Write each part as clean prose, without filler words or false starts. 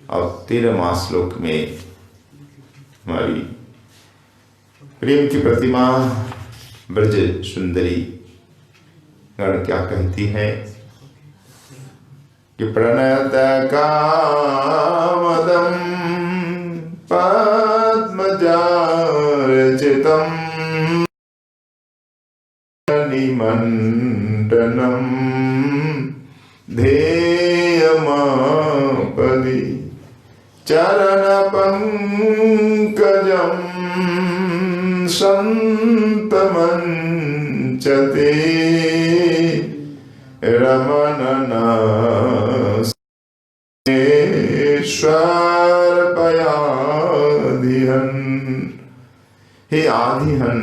और 13वां श्लोक में हमारी प्रेम की प्रतिमा ब्रज सुंदरी गण क्या कहती है कि प्रणत कामदं पद्मजार्चितं निमण्डनं ध्येयमापदि चरणपङ्कजं सन्तमञ्चते रमननाश्वर्पयाधिहन। हे आधिहन,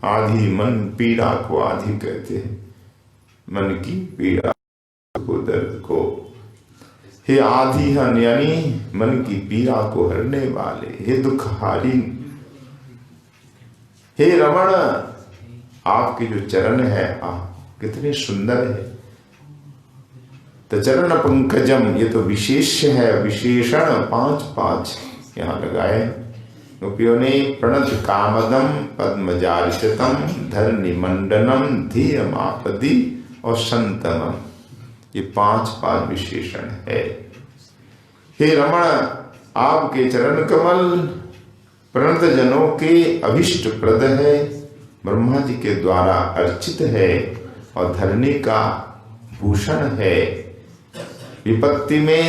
आधि मन पीड़ा को आधि कहते हैं, मन की पीड़ा को, दर्द को। हे आधिहन यानी मन की पीड़ा को हरने वाले, हे दुखहारी। हे रमण, आपके जो चरण है कितने सुंदर है। तो चरण पंकजम, ये तो विशेष है, विशेषण 5 यहाँ लगाए गोपियों ने। प्रणत कामदम पद्मजार्चितम धरणी मंडनम धीयमापदि और संतमम, ये 5 विशेषण है। हे रमण, आपके चरण कमल प्रणत जनों के अभिष्ट प्रद है, ब्रह्मा जी के द्वारा अर्चित है और धरणी का भूषण है, विपत्ति में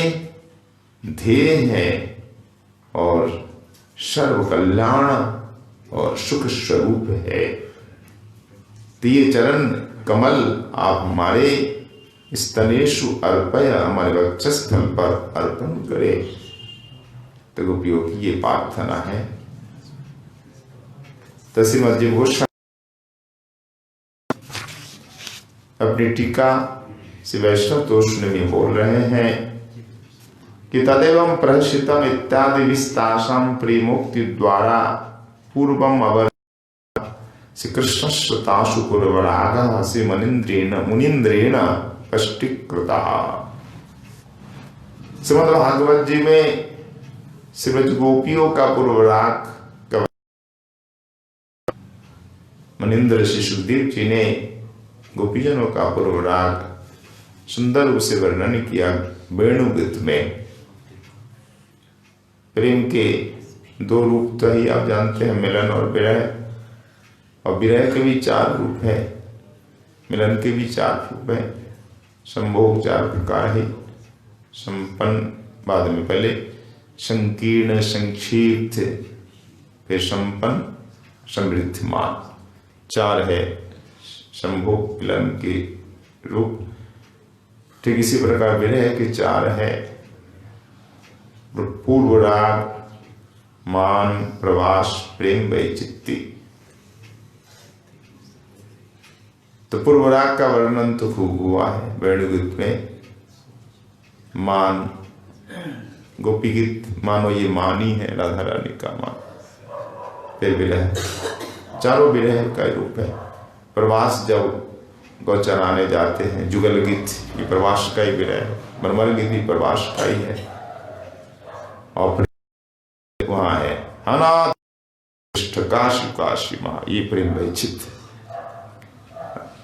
ध्येय है और सर्व कल्याण और सुख स्वरूप है। तो ये चरण कमल आप हमारे स्तनेषु अर्पय, हमारे वक्षस्थल पर अर्पण करें। तो गोपियों की ये प्रार्थना है। तो श्रीमद् जी गोस्वामी अपनी टीका श्री वैष्णव तोष्ण में बोल रहे हैं कि तदेवं प्रहर्षितम इत्यादि विस्तासम प्रेमोक्ति द्वारा पूर्वम अवर श्री कृष्णस्तासु पूर्वरागः श्री मुनीन्द्रेण कष्टीकृता। श्रीमद् भागवत जी में श्रीमद् गोपियों का पूर्वराग मुनीन्द्र श्री सुखदेव जी ने गोपीजनों का पूर्वराग सुंदर रूप से वर्णन किया वेणुगीत में। प्रेम के 2 रूप तो ही आप जानते हैं, मिलन और विरह। और विरह के भी 4 रूप है, मिलन के भी 4 रूप है। संभोग 4 प्रकार है, संपन्न बाद में, पहले संकीर्ण संक्षिप्त, फिर संपन्न समृद्धिमान, 4 है संभोग मिलन के रूप। ठीक इसी प्रकार विरह के 4 है, पूर्व राग, मान, प्रवास, प्रेम, वैचित्ति। तो पूर्व राग का वर्णन तो खूब हुआ है वेणुगीत में। मान, गोपी गीत मानो ये मानी है, राधा रानी का मान। फिर विरह, चारों विरह का रूप है। प्रवास, जब गौ चराने जाते हैं, जुगल गीत ये प्रवास का ही विरह है। मरमर गीत भी प्रवास का ही है। और फिर वहां है अनाथ काशी काशी माँ, ये प्रेम वैचित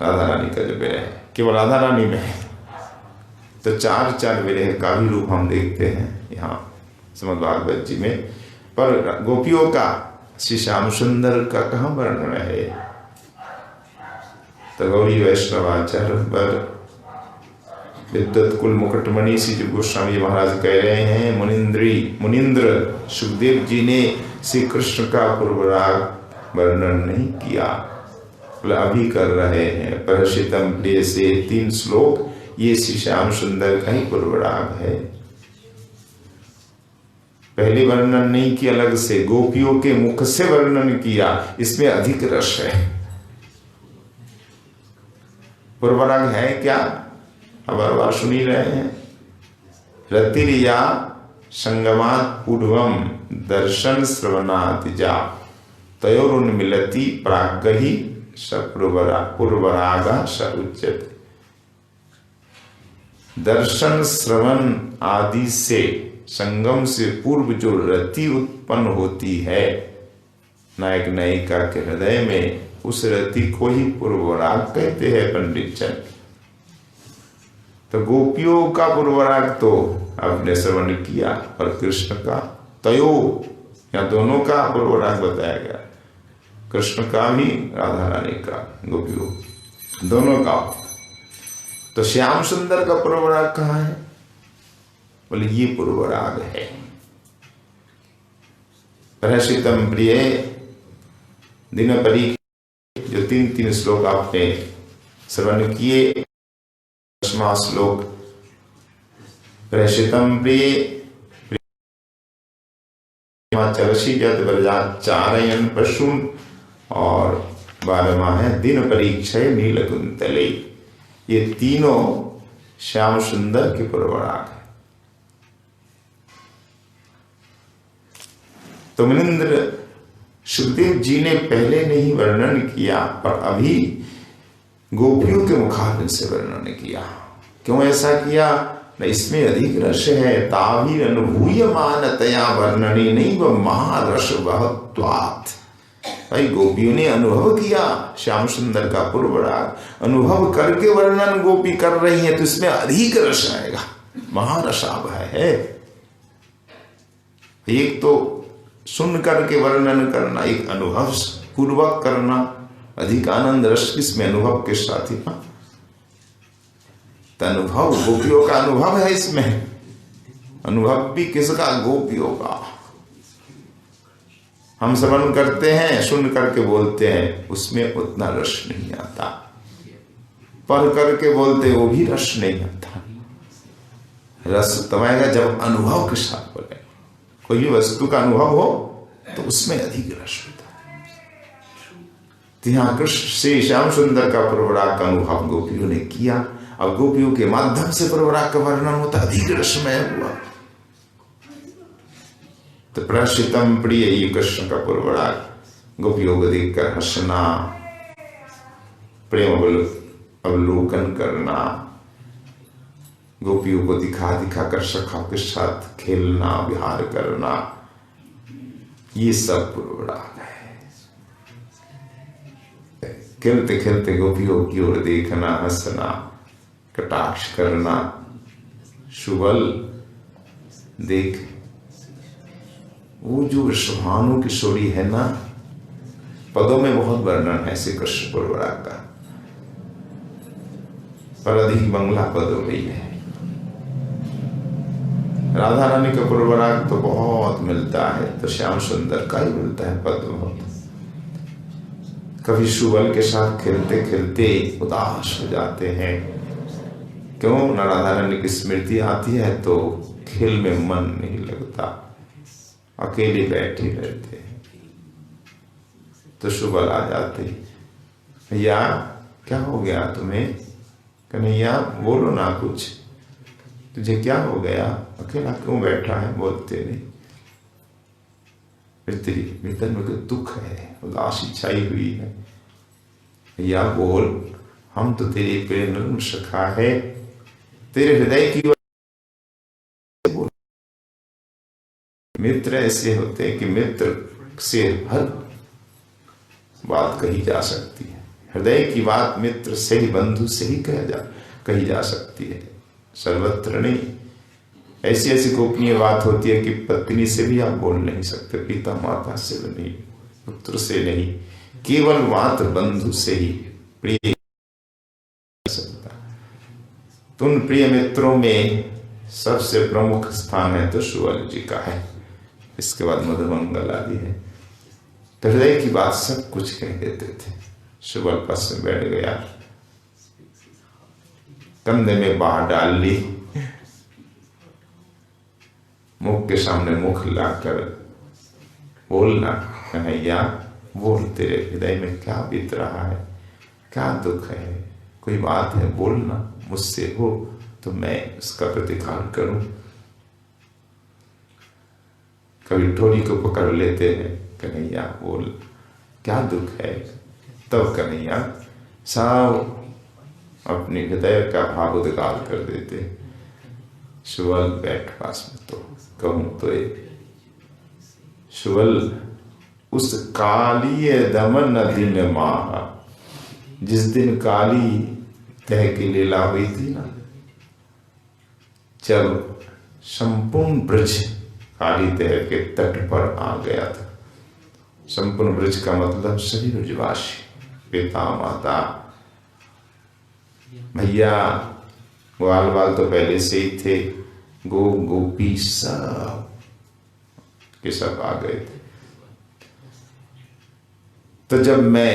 राधा रानी का जो विरह है, केवल राधा रानी में है। तो 4 विरह का भी रूप हम देखते हैं यहाँ श्रीमद् भागवत जी में। पर गोपियों का श्री श्याम सुंदर का कहाँ वर्णन है। तो गौरी वैष्णवाचार्य पर विद्वत कुल मुकुटमणि श्री जीव गोस्वामी महाराज कह रहे हैं, मुनिंद्र सुखदेव जी ने श्री कृष्ण का पूर्वराग वर्णन नहीं किया, अभी कर रहे हैं। प्रहर्षितम प्रिय से 3 श्लोक, ये श्री श्याम सुंदर का ही पूर्वराग है। पहले वर्णन नहीं किया, अलग से गोपियों के मुख से वर्णन किया, इसमें अधिक रस है। पूर्वराग है क्या, अब बार सुन ही रहे हैं। रतिरिया संगमात पूर्वम दर्शन श्रवणातिजा तयोरुन्मिलति प्राग्हि पूर्वरागा स उच्यते। दर्शन श्रवण आदि से संगम से पूर्व जो रति उत्पन्न होती है नायक नायिका के हृदय में, उस रति को ही पूर्वराग कहते हैं पंडित जन। तो गोपियों का पूर्वराग तो आपने श्रवण किया, और कृष्ण का तयो, या दोनों का पूर्वराग बताया गया, कृष्ण का भी राधा रानी का, गोपियों दोनों का। तो श्याम सुंदर का पूर्वराग कहाँ है? बोले ये पूर्वराग है। प्रहसितम प्रिय दिनपरी, जो 3 श्लोक आपने श्रवण किए। 10वां श्लोक प्रहसितम प्रिय चरसी जत ब्रजाचारयन पशुन, और 12वां है दिन परीक्षय नील कुंतले। ये तीनों श्याम सुंदर के पूर्वराग है। तो मनिंद्र सुखदेव जी ने पहले नहीं वर्णन किया, पर अभी गोपियों के मुखारबिंद से वर्णन किया। क्यों ऐसा किया? न इसमें अधिक रस है, ताभी अनुभूयमानतया वर्णनी नहीं व महारस बहत्वात्। भाई गोपियों ने अनुभव किया श्याम सुंदर का पूर्वराग, अनुभव करके वर्णन गोपी कर रही है, तो इसमें अधिक रस आएगा, महारसाभ है। एक तो सुन करके वर्णन करना, एक अनुभव पूर्वक करना, अधिक आनंद रस किसमें? अनुभव के साथ ही। अनुभव गोपियों का अनुभव है इसमें, अनुभव भी किसका? गोपियों का। हम श्रवण करते हैं, सुन करके बोलते हैं, उसमें उतना रस नहीं आता। पढ़ करके बोलते, वो भी रस नहीं आता। रस तब आएगा जब अनुभव के साथ बोले। कोई भी वस्तु का अनुभव हो तो उसमें अधिक रस होता है। तो यहाँ कृष्ण से श्याम सुंदर का पूर्वराग का अनुभव गोपियों ने किया। अब गोपियों के माध्यम से पूर्वराग का वर्णन होता, अधिक रसमय हुआ। तो प्रहसितम प्रिय, ये कृष्ण का पूर्वराग। गोपियों को देखकर हंसना, प्रेम अवलोकन करना, गोपियों को दिखा दिखा कर सखा के साथ खेलना, विहार करना, ये सब पूर्वराग है। खेलते खेलते गोपियों की ओर देखना, हंसना, कटाक्ष करना। सुबल देख, वो जो सुहानु किशोरी है ना, पदों में बहुत वर्णन है श्री कृष्ण पूर्वराग का, पर अधिक बंगला पदों में ही है। राधा रानी का पूर्वराग तो बहुत मिलता है, तो श्याम सुंदर का ही मिलता है पद बहुत। कभी सुबल के साथ खेलते खेलते उदास हो जाते हैं। क्यों? न राधा रानी की स्मृति आती है तो खेल में मन नहीं लगता, अकेले बैठे रहते हैं। तो सुबल आ जाते, भैया क्या हो गया तुम्हें? कन्हैया बोलो ना कुछ, तुझे क्या हो गया? अकेला क्यों बैठा है? बोलते नहीं। फिर तेरी भीतर में कोई दुख है, उदासी छाई हुई है। भैया बोल, हम तो तेरे प्रेम सखा है, तेरे हृदय की बोल। मित्र ऐसे होते हैं कि मित्र से हर बात कही जा सकती है। हृदय की बात मित्र से ही, बंधु से ही कही जा सकती है, सर्वत्र नहीं। ऐसी ऐसी गोपनीय बात होती है कि पत्नी से भी आप बोल नहीं सकते, पिता माता से नहीं, पुत्र से नहीं, केवल मात्र बंधु से ही प्रिय सकता। तो उन प्रिय मित्रों में सबसे प्रमुख स्थान है तो सुवल जी का है, इसके बाद मधुमंगल आदि है। तो हृदय की बात सब कुछ कह देते थे। सुवल पास में बैठ गया, कंधे में बाह डाल ली, मुख के सामने मुख लाकर बोलना, कन्हैया बोल, तेरे हृदय में क्या बीत रहा है, क्या दुख है, कोई बात है बोलना, मुझसे हो तो मैं उसका प्रतिकार करूं। कभी ठोड़ी को पकड़ लेते हैं, कन्हैया बोल, क्या दुख है। तब कन्हैया सब अपने हृदय का भाव उद्गार कर देते। सुवल बैठ पास में, तो कहूं तो एक सुबल उस काली दमन दिन माह, जिस दिन काली तह की लीला हुई थी ना, जब संपूर्ण ब्रज काली तह के तट पर आ गया था। संपूर्ण ब्रज का मतलब सभी ब्रजवासी, पिता माता भैया, ग्वाल बाल तो पहले से ही थे, गोपी सब के सब आ गए थे। तो जब मैं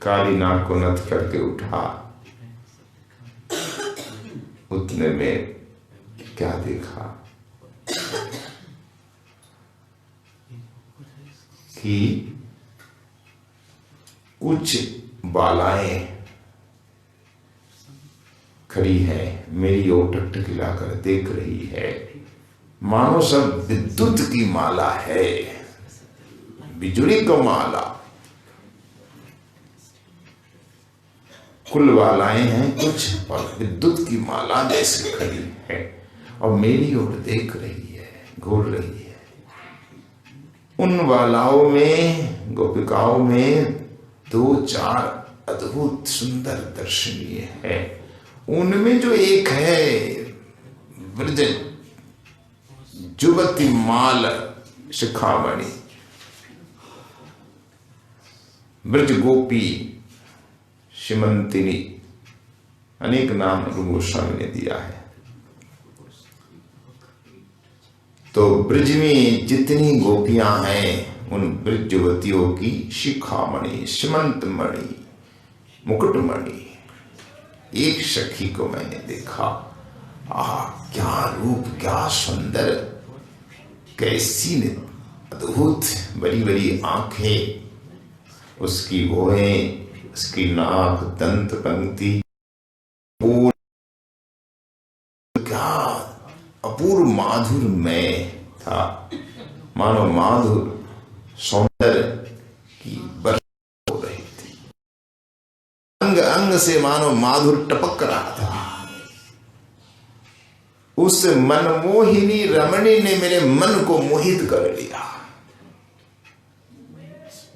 काली नाग को नथ करके उठा, उतने में क्या देखा कि कुछ बालाएं खड़ी है, मेरी ओर टकटकिलाकर देख रही है, मानो सब विद्युत की माला है, बिजली का माला। कुल बालाएं हैं कुछ, और विद्युत की माला जैसे खड़ी है और मेरी ओर देख रही है, घूर रही है। उन बालाओं में, गोपिकाओं में 2-4 अद्भुत सुंदर दर्शनीय है। उनमें जो एक है ब्रज जुवती माल शिखामणि, ब्रज गोपी शिमंतिनी, अनेक नाम रूप गोस्वामी ने दिया है। तो ब्रज में जितनी गोपियां हैं, उन ब्रज युवतियों की शिखामणि, सीमंत मणि, मुकुटमणि, एक सखी को मैंने देखा। क्या रूप, क्या सुंदर, कैसी अद्भुत बड़ी बड़ी आंखें, उसकी भौहें, उसकी नाक, दंत पंक्ति, क्या अपूर्व माधुर में था, मानो माधुर सौंदर्य की वर्षा हो रही थी। अंग अंग से मानो माधुर टपक रहा था। उस मनमोहिनी रमणी ने मेरे मन को मोहित कर लिया।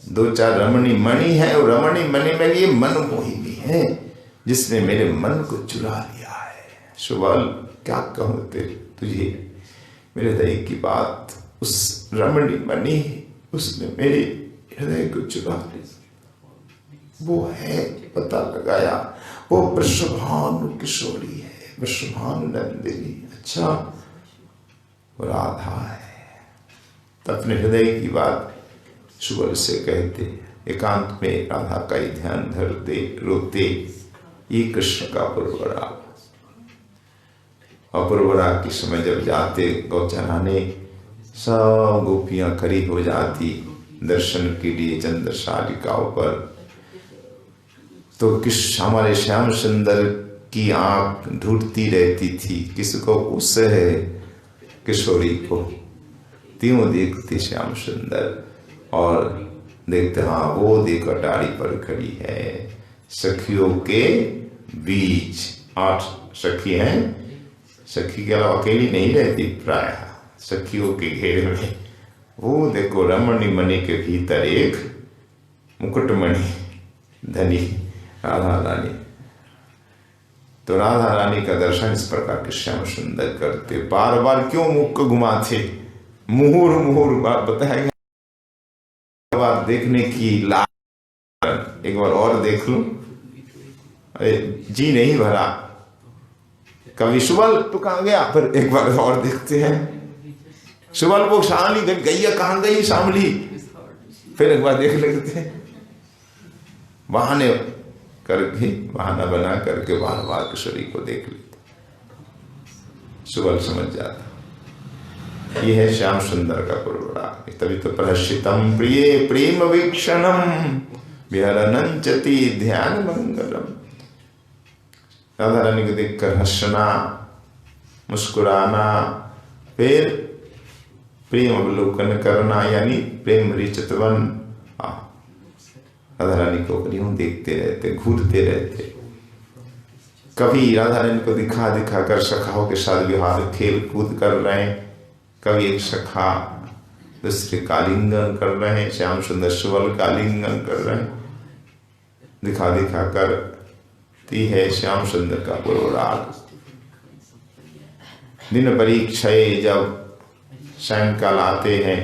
2-4 रमणी मणि है, और रमणी मणि में ये मनमोहिनी है जिसने मेरे मन को चुरा लिया है। सुबल क्या कहूं तुझे, मेरे हृदय की बात, उस रमणी मणि, उसने मेरे हृदय को चुरा लिया। वो है, पता लगाया, वो वृषभानु किशोरी है, वृषभानु नंदिनी। अच्छा, वो राधा है। तो अपने हृदय की बात सुबल से कहते, एकांत में राधा का ही ध्यान धरते, रोते, ये कृष्ण का अपूर्व राग। अपूर्व राग के समय जब जाते गौ चराने, सब गोपियां खड़ी हो जाती दर्शन के लिए चंद्रशालिकाओं पर। तो हमारे श्याम सुंदर की आंख ढूंढती रहती थी किसको, उस है किशोरी को। तीनों देखती श्याम सुंदर, और देखते हाँ वो देख अटारी पर खड़ी है। सखियों के बीच 8 सखी हैं, सखी के अलावा अकेली नहीं रहती प्राय, सखियों के घेरे में। वो देखो रमणी मणि के भीतर एक मुकुटमणि धनी राधा रानी। तो राधा रानी का दर्शन इस प्रकार के श्याम सुंदर करते। बार बार क्यों मुख को घुमाते, मुहुर मुहुर बात बताएंगे, बार देखने की लाल, एक बार और देख लो, अरे जी नहीं भरा। कभी सुबल तो कहाँ गया, फिर एक बार और देखते हैं। सुबल वो शामली गैया कहाँ गई शामली, फिर एक बार देख लेते हैं। बहाने करके, बहाना बना करके बार बार किशोरी को देख लेते। सुबल समझ जाता, ये है श्याम सुंदर का पूर्वराग। तभी तो प्रहर्षितम प्रिय प्रेम वीक्षणम विहरनं चति ध्यान मंगलम। राधा रानी को देखकर हंसना, मुस्कुराना, फिर प्रेम अवलोकन करना, यानी प्रेम रिचतवन। राधा रानी को यूं देखते रहते, घूरते रहते। कभी राधा रानी को दिखा दिखा कर सखाओं के साथ विहार खेल कूद कर रहे हैं, कभी एक सखा दूसरे कालिंगन कर रहे हैं, श्याम सुंदर सुबल कालिंगन कर रहे हैं, दिखा दिखा कर ती है श्याम सुंदर का पूर्व राग। दिन परीक्षाएं जब सायंकाल आते हैं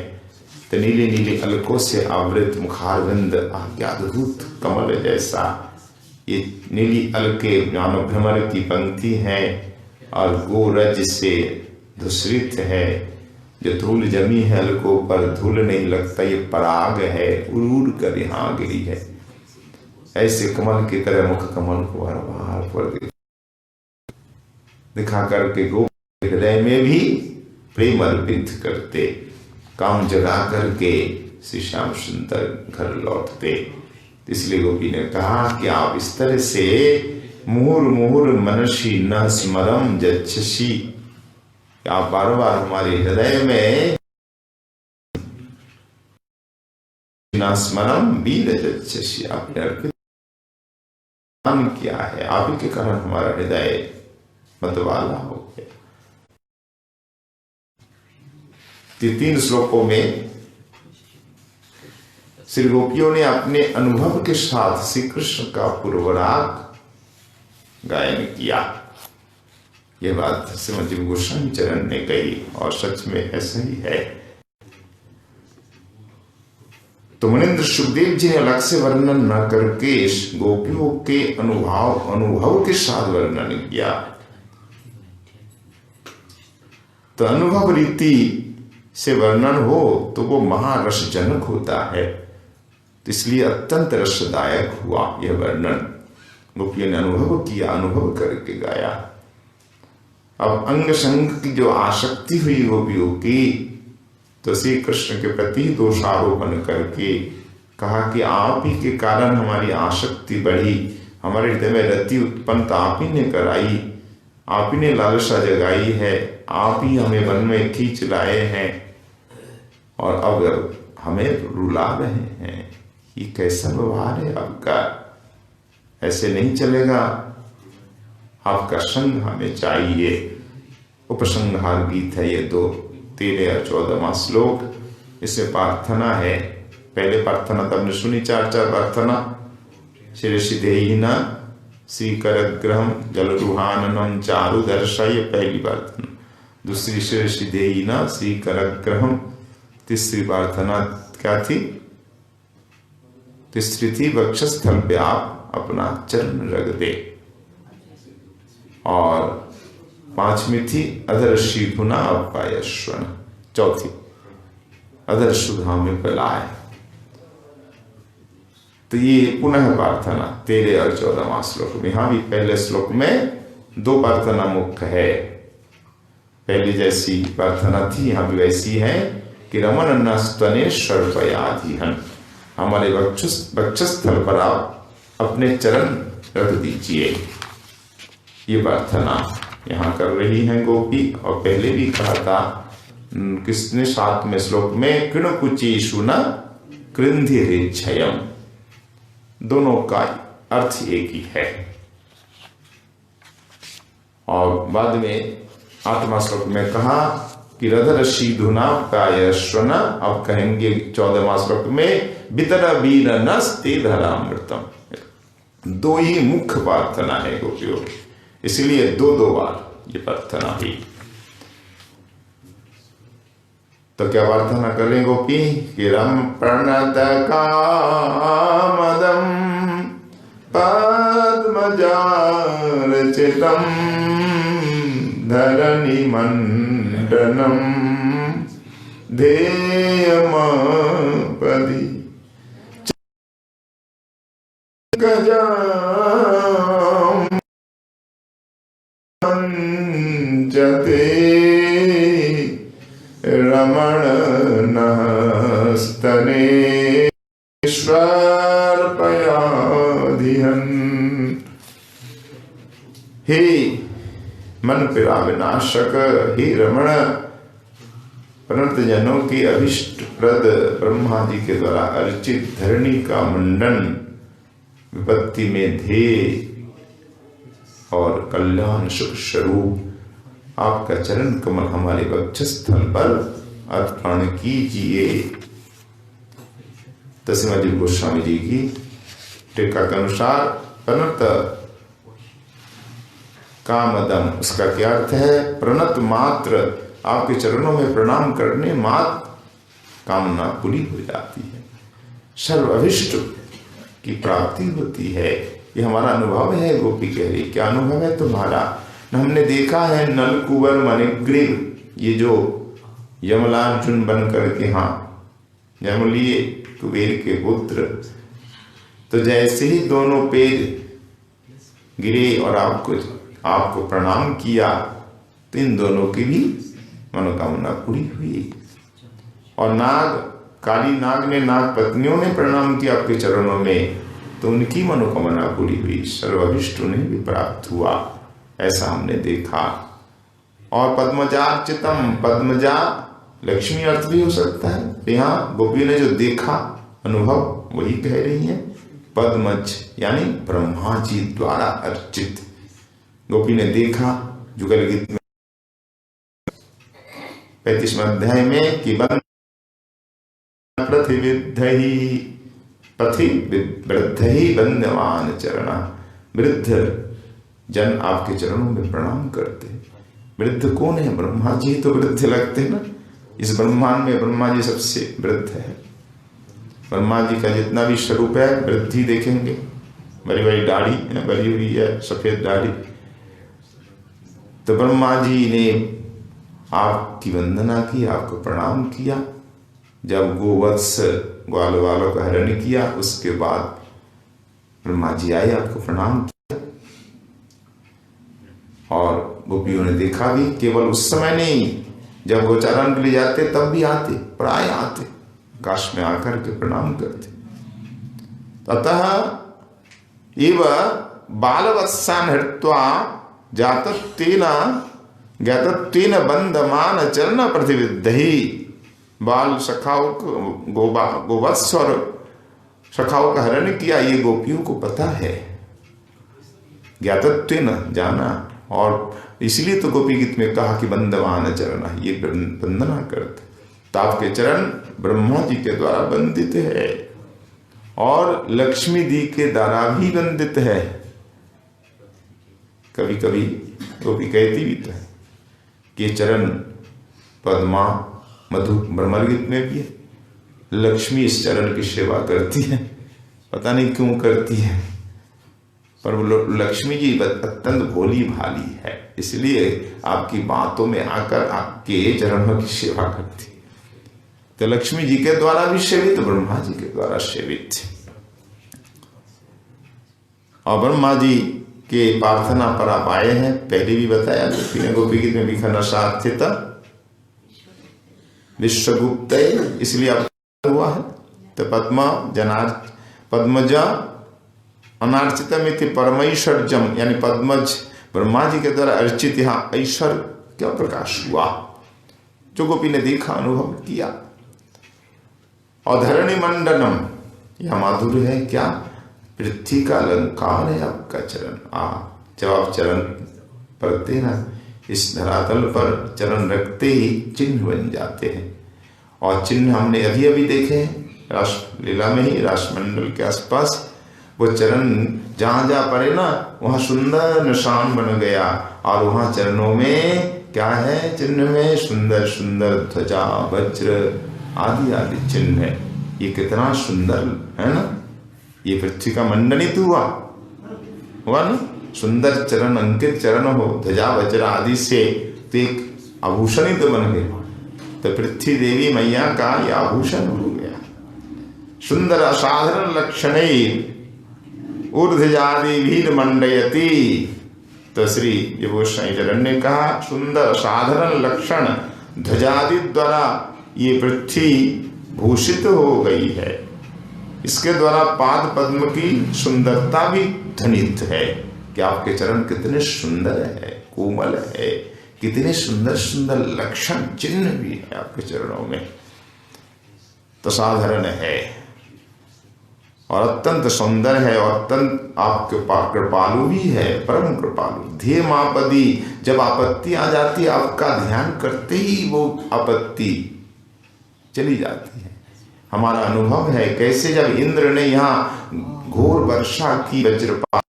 तो नीले नीले अलकों से आवृत मुखारविंद आज्ञादूत कमल जैसा, ये नीली अलके मानो भ्रमर की पंक्ति है और गोरज से धूसरित है। जो धूल जमी है अलकों पर धूल नहीं लगता, ये पराग है, उड़ कर यहाँ गिरी है। ऐसे कमल की तरह मुख कमल को बार बार पर दिखा करके गोप हृदय में भी प्रेम अर्पित करते, काम जगा करके श्री श्याम सुंदर घर लौटते। इसलिए गोपी ने कहा कि आप इस तरह से मुहुर मुहुर मनसी न स्मरम जच्छसी, आप बार बार हमारे हृदय में न स्मरम वीर जच्छसी, आपने अर्पित किया है, आप ही के कारण हमारा हृदय मतवाला हो गया। 3 श्लोकों में श्री गोपियों ने अपने अनुभव के साथ श्री कृष्ण का पूर्वराग गायन किया। यह बात श्रीमती गोस्वामी चरण ने कही और सच में ऐसा ही है। तो मुनीन्द्र सुखदेव जी ने अलग से वर्णन न करके गोपियों के अनुभव के साथ वर्णन किया। तो अनुभव रीति से वर्णन हो तो वो महारसजनक होता है, तो इसलिए अत्यंत रसदायक हुआ यह वर्णन। गोपियों ने अनुभव किया, अनुभव करके गाया। अब अंग संग की जो आसक्ति हुई गोपियों की, तो श्री कृष्ण के प्रति दोषारोपण करके कहा कि आप ही के कारण हमारी आसक्ति बढ़ी, हमारे हृदय में रति उत्पन्न आप ही ने कराई, आप ही ने लालसा जगाई है, आप ही हमें वन में खींच लाए हैं और अब हमें रुला रहे हैं। ये कैसा व्यवहार है आपका, ऐसे नहीं चलेगा, आपका संग हमें चाहिए। उपसंहार गीत है ये 2, 13 और 14वां श्लोक। इसमें प्रार्थना है। पहले प्रार्थना तो हमने सुनी, 4 प्रार्थना। शिरसि देहिना श्री करग्रहम जलरुहाननम चारु दर्शय, पहली प्रार्थना। दूसरी शिरसि देहिना श्री करग्रहम। तीसरी प्रार्थना क्या थी? तीसरी थी वक्षस्थल पे आप अपना चरण रख दे। और 5वीं थी अधर शीघुना अपायश्वन। चौथी अधर सुधा में फैलाए। तो ये पुनः प्रार्थना 13 और 14वां श्लोक में। यहाँ भी पहले श्लोक में 2 प्रार्थना मुख्य है। पहले जैसी प्रार्थना थी यहाँ भी वैसी है कि रमन नस्तने सर्पयाधिहन, हमारे वक्षस्थल पर आप अपने चरण रख दीजिए। ये प्रार्थना यहाँ कर रही हैं गोपी। और पहले भी कहा था किसने 7वें श्लोक में कृणकुचेषु न कृंधिरेच्छयम्, दोनों का अर्थ एक ही है। और बाद में 8वां श्लोक में कहा कि रधर शीधुना कायश्वन, अब कहेंगे 14वां श्लोक में बितर वीर नस्ते धरामृतम। 2 ही मुख्य प्रार्थना है गोपियों, इसलिए 2 बार ये प्रार्थना हुई। तो क्या प्रार्थना करें गोपी कि रम प्रणत कामदम पद्मजार्चितम धरणि मंडनम ध्येयमापदि गजाम पंचते रमण नस्तने ईश्वरपयाधिहन। हे मन पीड़ा विनाशक, हे रमण, अनंत जनों की अभिष्ट प्रद ब्रह्मा जी के द्वारा अर्चित धरणी का मंडन, विपत्ति में ध्येय और कल्याण सुख स्वरूप आपका चरण कमल हमारे वक्षस्थल पर अर्पण कीजिए। दसवें गोस्वामी जी की टीका के अनुसार प्रणत कामदम, उसका क्या अर्थ है? प्रणत मात्र, आपके चरणों में प्रणाम करने मात्र कामना पूरी हो जाती है, सर्वाभिष्ट की प्राप्ति होती है। ये हमारा अनुभव है। गोपी कह रही, क्या अनुभव है तुम्हारा? हमने देखा है नल कुंवर मणिग्रीव, ये जो यमलार्जुन बन करके जन्म लिए कुबेर के पुत्र, तो जैसे ही दोनों पैर गिरे और आपको प्रणाम किया, तो इन दोनों की भी मनोकामना पूरी हुई। और काली नाग ने, नाग पत्नियों ने प्रणाम किया आपके चरणों में, तो उनकी मनोकामना पूरी हुई, सर्वाभिष्ट उन्हें भी प्राप्त हुआ, ऐसा हमने देखा। और पद्मजार्चितम, पद्मजा लक्ष्मी अर्थ भी हो सकता है। यहाँ गोपी ने जो देखा अनुभव वही कह रही है। पद्मज यानी ब्रह्मा जी द्वारा अर्चित, गोपी ने देखा। जुगल गीत में 35वें अध्याय में कि वृद्ध ही बंदमान चरण, वृद्ध जन आपके चरणों में प्रणाम करते। वृद्ध कौन है? ब्रह्मा जी तो वृद्ध लगते हैं ना। इस ब्रह्मांड में ब्रह्मा जी सबसे वृद्ध है। ब्रह्मा जी का जितना भी स्वरूप है वृद्धि देखेंगे, बड़ी बड़ी दाढ़ी बनी हुई है, सफेद दाढ़ी। तो ब्रह्मा जी ने आपकी वंदना की, आपको प्रणाम किया। जब गोवत्स ग्वाल वालों का हरण किया, उसके बाद ब्रह्मा जी आए, आपको प्रणाम किया। और गोपियों ने देखा भी, केवल उस समय नहीं, जब गोचारण के लिए जाते तब भी आते, प्राय आते, काश में आकर के प्रणाम करते। अतः एव बालवत्सान हृत्वा ज्ञातत्वेन बंधमान चरण प्रतिविद्धि। बाल सखाओं को गोवत्स और सखाओं का हरण किया, ये गोपियों को पता है। ज्ञातत्वेन जाना, और इसलिए तो गोपी गीत में कहा कि बंधमान चरण, ये वंदना करते। तो आपके चरण ब्रह्मा जी के द्वारा बंदित है और लक्ष्मी जी के द्वारा भी बंदित है। कभी कभी गोपी कहती भी तो है कि चरण पद्मा मधु ब्रह्मल गीत में भी है, लक्ष्मी इस चरण की सेवा करती है। पता नहीं क्यों करती है, पर वो लक्ष्मी जी अत्यंत भोली भाली है, इसलिए आपकी बातों में आकर आपके चरणों की सेवा करती। तो लक्ष्मी जी के द्वारा भी सेवित, ब्रह्मा जी के द्वारा सेवित। और ब्रह्मा जी के प्रार्थना पर आप आए हैं, पहले भी बताया गोपी गीत में भी खनसास्थित विश्वगुप्त, इसलिए आप हुआ है। तो पद्मजा अनार्चितमिति परमैश्वर्यम, यानी पद्मज ब्रह्मा जी के द्वारा अर्चित, यहाँ ऐश्वर्य क्या प्रकाश हुआ, जो गोपी ने देखा, अनुभव किया। और धरणी मंडनम, यह माधुर्य है क्या? पृथ्वी का अलंकार है आपका चरण। जब आप चरण पड़ते ना, इस धरातल पर चरण रखते ही चिन्ह बन जाते हैं। और चिन्ह हमने अभी अभी देखे हैं रासलीला में ही, रासमंडल के आसपास वो चरण जहां जहां पड़े ना, वहां सुंदर निशान बन गया। और वहां चरणों में क्या है? चिन्ह में सुंदर सुंदर ध्वजा, वज्र आदि आदि चिन्ह है। ये कितना सुंदर है ना। ये पृथ्वी का मंडनित हुआ ना, सुंदर चरण, अंकित चरण हो, ध्वजा वज्र आदि से, तो एक आभूषण ही तो बन गया। तो पृथ्वी देवी मैया का यह आभूषण हो गया। सुंदर असाधारण लक्षण ऊर्ध्वजादि भीर मंडयती। तो श्री गोसाई चरण ने कहा, सुंदर साधारण लक्षण ध्वजादि द्वारा ये पृथ्वी भूषित हो गई है। इसके द्वारा पाद पद्म की सुंदरता भी ध्वनित है कि आपके चरण कितने सुंदर है, कोमल है, कितने सुंदर सुंदर लक्षण चिन्ह भी है आपके चरणों में। तो साधारण है। और अत्यंत सुंदर है और अत्यंत आपके पास कृपालु भी है, परम कृपालु। ध्येय मापदी, जब आपत्ति आ जाती है आपका ध्यान करते ही वो आपत्ति चली जाती है। हमारा अनुभव है कैसे जब इंद्र ने यहाँ घोर वर्षा की, वज्रपात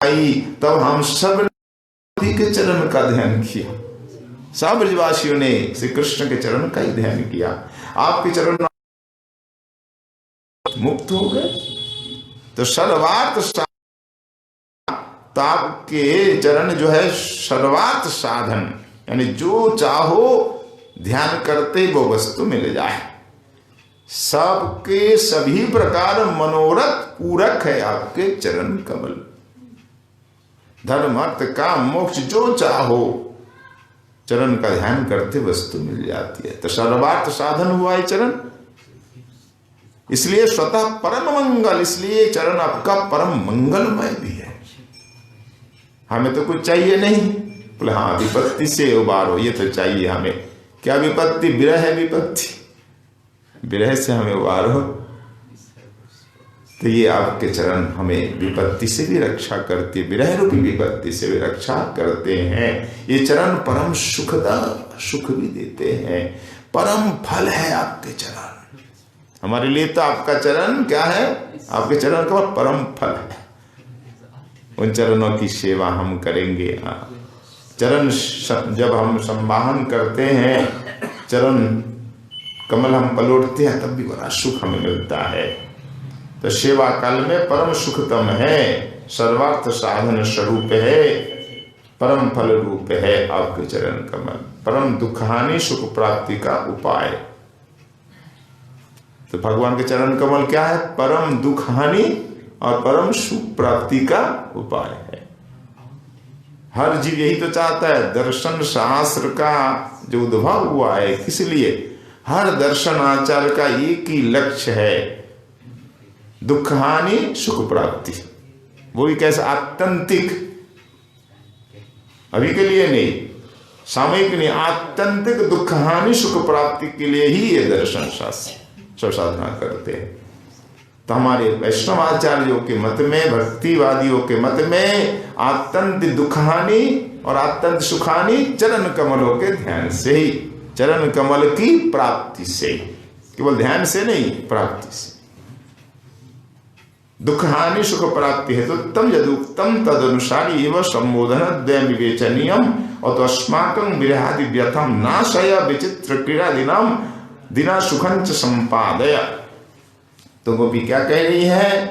आई, तब हम सब के चरण का ध्यान किया, सब ब्रजवासियों ने श्री कृष्ण के चरण का ही ध्यान किया। आपके चरण मुक्त हो गए तो सर्वार्थ, तो आपके चरण जो है सर्वार्थ साधन, यानी जो चाहो ध्यान करते वो वस्तु मिल जाए। सबके सभी प्रकार मनोरथ पूरक है आपके चरण कमल। धर्म अर्थ काम मोक्ष जो चाहो चरण का ध्यान करते वस्तु मिल जाती है। तो सर्वार्थ साधन हुआ है चरण, इसलिए स्वतः परम मंगल, इसलिए चरण आपका परम मंगलमय भी है। हमें तो कुछ चाहिए नहीं, बोले हाँ विपत्ति से उबारो, ये तो चाहिए हमें। क्या विपत्ति? विरह है विपत्ति, विरह से हमें उबारो। तो ये आपके चरण हमें विपत्ति से भी रक्षा करते, विरह रूपी विपत्ति से भी रक्षा करते हैं। ये चरण परम सुखदा, सुख भी देते हैं, परम फल है आपके चरण। हमारे लिए तो आपका चरण क्या है? आपके चरण का परम फल है। उन चरणों की सेवा हम करेंगे। चरण जब हम संवाहन करते हैं, चरण कमल हम पलोटते हैं, तब भी बड़ा सुख हमें मिलता है। तो सेवा काल में परम सुखतम है, सर्वार्थ साधन स्वरूप है, परम फल रूप है आपके चरण कमल, परम दुखहानि सुख प्राप्ति का उपाय। तो भगवान के चरण कमल क्या है? परम दुखहानि और परम सुख प्राप्ति का उपाय है। हर जीव यही तो चाहता है। दर्शन शास्त्र का जो उद्भव हुआ है, किस लिए? हर दर्शन आचार का एक ही लक्ष्य है, दुख हानि सुख प्राप्ति। वो भी कैसे? आत्यंतिक, अभी के लिए नहीं, सामयिक नहीं, आत्यंतिक दुख हानि सुख प्राप्ति के लिए ही ये दर्शन शास्त्र सब साधना करते हैं। तो हमारे वैष्णव आचार्यों के मत में, भक्तिवादियों के मत में आत्यंत दुखानी और आत्यंत सुखानी चरण कमलों के ध्यान से ही, चरण कमल की प्राप्ति से, केवल ध्यान से नहीं, प्राप्ति से। दुख हानि सुख प्राप्ति है तो तम यदुक्तम तद अनुसारी एवं संबोधन द्वयं विवेचनीयम। और तो अस्माकं विरहादि व्यथम नाशय विचित्र क्रीड़ा दिनम दिना सुखंच संपादय। तो गोपी क्या कह रही है?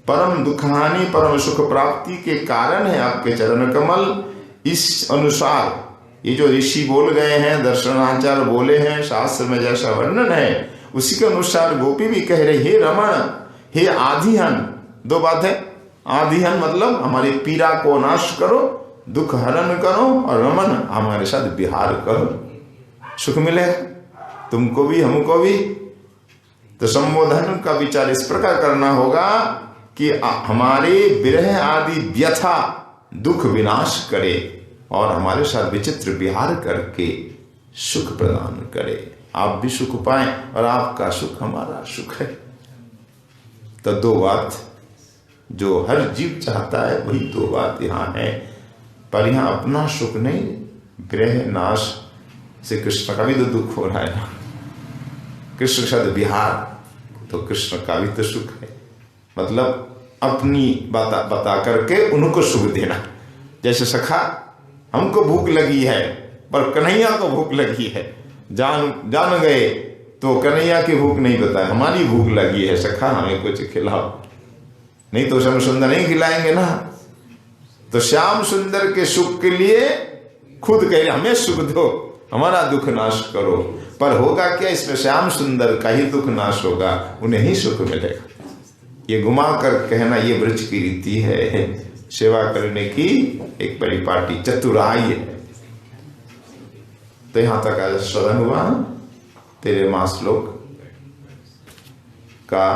परम दुख हानि परम सुख प्राप्ति के कारण है आपके चरण कमल। इस अनुसार ये जो ऋषि बोल गए हैं, दर्शनाचार्य बोले हैं, शास्त्र में जैसा वर्णन है उसी के अनुसार गोपी भी कह रही, हे रमण, हे आधिहन। दो बात है, आधिहन मतलब हमारी पीड़ा को नाश करो, दुख हरण करो, और रमन हमारे साथ विहार करो, सुख मिले तुमको भी हमको भी। तो संबोधन का विचार इस प्रकार करना होगा कि हमारे विरह आदि व्यथा दुख विनाश करे और हमारे साथ विचित्र विहार करके सुख प्रदान करे। आप भी सुख पाएं और आपका सुख हमारा सुख है। तो दो बात जो हर जीव चाहता है वही दो बात यहाँ है। पर यहाँ अपना सुख नहीं, विरह नाश से कृष्ण का भी तो दुख हो रहा है ना। कृष्ण के साथ विहार तो कृष्ण का भी तो सुख है, मतलब अपनी बता करके उनको सुख देना। जैसे सखा, हमको भूख लगी है पर कन्हैया को भूख लगी है, जान गए तो कन्हैया की भूख नहीं बताए, हमारी भूख लगी है, सखा हमें कुछ खिलाओ। नहीं तो श्याम सुंदर नहीं खिलाएंगे ना। तो श्याम सुंदर के सुख के लिए खुद कह रहे हमें सुख दो, हमारा दुख नाश करो। पर होगा क्या? इसमें श्याम सुंदर का ही दुख नाश होगा, उन्हें ही सुख मिलेगा। ये घुमा कर कहना ये ब्रज की रीति है, सेवा करने की एक परिपाटी चतुराई है। तो यहां तक आज श्रवण हुआ तेरे मां श्लोक का